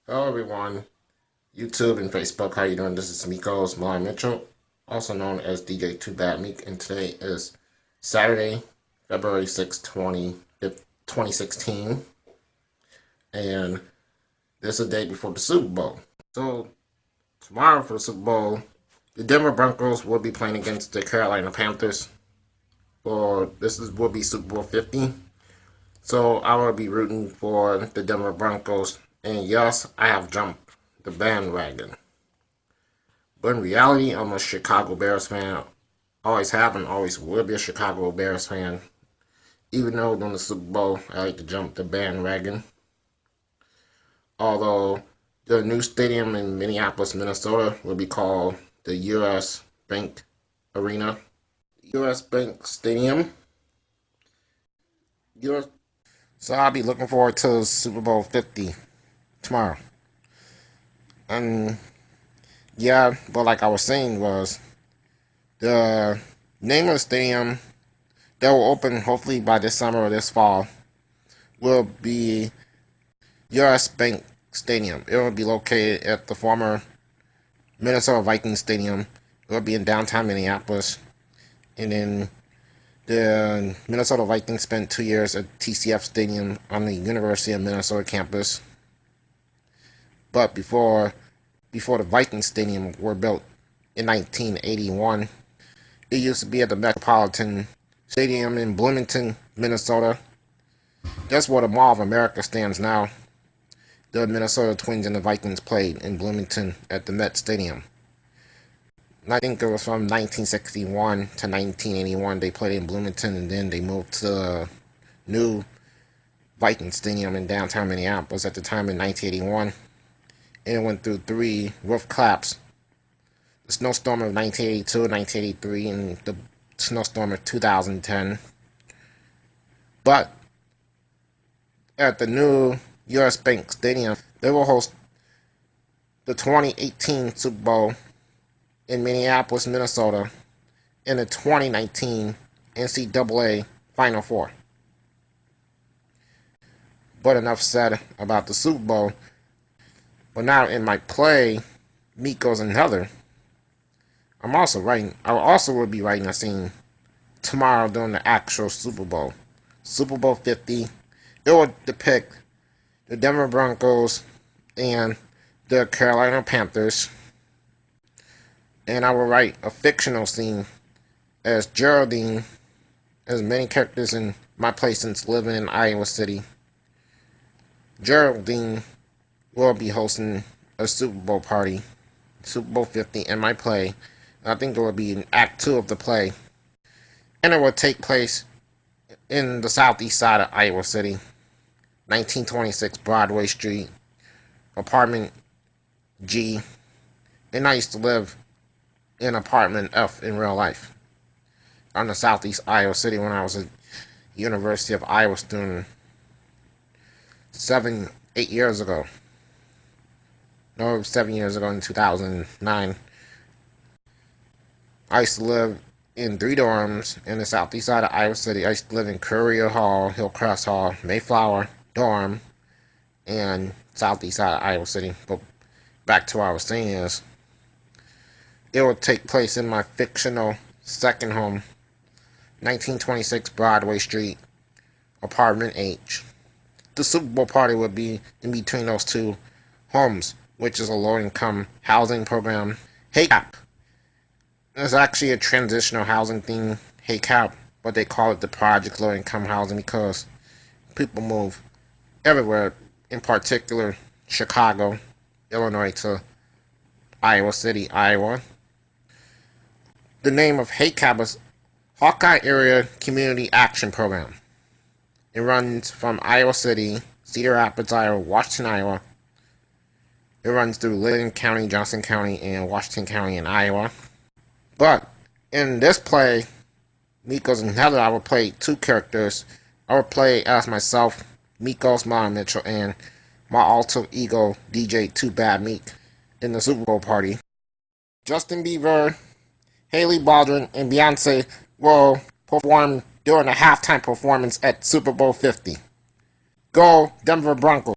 Hello everyone, YouTube and Facebook, how you doing? This is Mikos Mitchell, also known as DJ To Bad Mik, and today is Saturday, February 6th, 2016, and this is the day before the Super Bowl. So, tomorrow for the Super Bowl, the Denver Broncos will be playing against the Carolina Panthers, will be Super Bowl 50. So, I will be rooting for the Denver Broncos, and yes, I have jumped the bandwagon. But in reality, I'm a Chicago Bears fan. Always have and always will be a Chicago Bears fan. Even though during the Super Bowl, I like to jump the bandwagon. Although the new stadium in Minneapolis, Minnesota will be called the U.S. Bank Arena. U.S. Bank Stadium. So I'll be looking forward to Super Bowl 50 tomorrow. Yeah, but like I was saying was, the name of the stadium that will open hopefully by this summer or this fall will be U.S. Bank Stadium. It will be located at the former Minnesota Vikings Stadium. It will be in downtown Minneapolis. And then the Minnesota Vikings spent 2 years at TCF Stadium on the University of Minnesota campus. But before the Vikings Stadium were built in 1981, it used to be at the Metropolitan Stadium in Bloomington, Minnesota. That's where the Mall of America stands now. The Minnesota Twins and the Vikings played in Bloomington at the Met Stadium. And I think it was from 1961 to 1981 they played in Bloomington, and then they moved to the new Vikings Stadium in downtown Minneapolis at the time in 1981. And it went through 3 roof collapses. The snowstorm of 1982, 1983, and the snowstorm of 2010. But at the new U.S. Bank Stadium, they will host the 2018 Super Bowl in Minneapolis, Minnesota, and the 2019 NCAA Final Four. But enough said about the Super Bowl. But now in my play, Mikos and Heather, I will be writing a scene tomorrow during the actual Super Bowl. Super Bowl 50. It will depict the Denver Broncos and the Carolina Panthers. And I will write a fictional scene as Geraldine, as many characters in my play since living in Iowa City. Geraldine will be hosting a Super Bowl party, Super Bowl 50, in my play. I think it will be in Act 2 of the play. And it will take place in the southeast side of Iowa City, 1926 Broadway Street, apartment G. And I used to live in apartment F in real life on the southeast Iowa City when I was a University of Iowa student 8 years ago. No, 7 years ago in 2009. I used to live in 3 dorms in the southeast side of Iowa City. I used to live in Courier Hall, Hillcrest Hall, Mayflower Dorm, and southeast side of Iowa City. But back to what I was saying is, it will take place in my fictional second home, 1926 Broadway Street, apartment H. The Super Bowl party would be in between those 2 homes, which is a low-income housing program. HACAP. It's actually a transitional housing thing, HACAP, but they call it the Project Low-Income Housing because people move everywhere, in particular Chicago, Illinois to Iowa City, Iowa. The name of HACAP is Hawkeye Area Community Action Program. It runs from Iowa City, Cedar Rapids, Iowa, Washington, Iowa. It runs through Lynn County, Johnson County, and Washington County in Iowa. But in this play, Mikos and Heather, I will play 2 characters. I will play as myself, Mikos Mitchell, and my alter ego, DJ To Bad Mik, in the Super Bowl party. Justin Bieber, Haley Baldwin, and Beyonce will perform during a halftime performance at Super Bowl 50. Go Denver Broncos!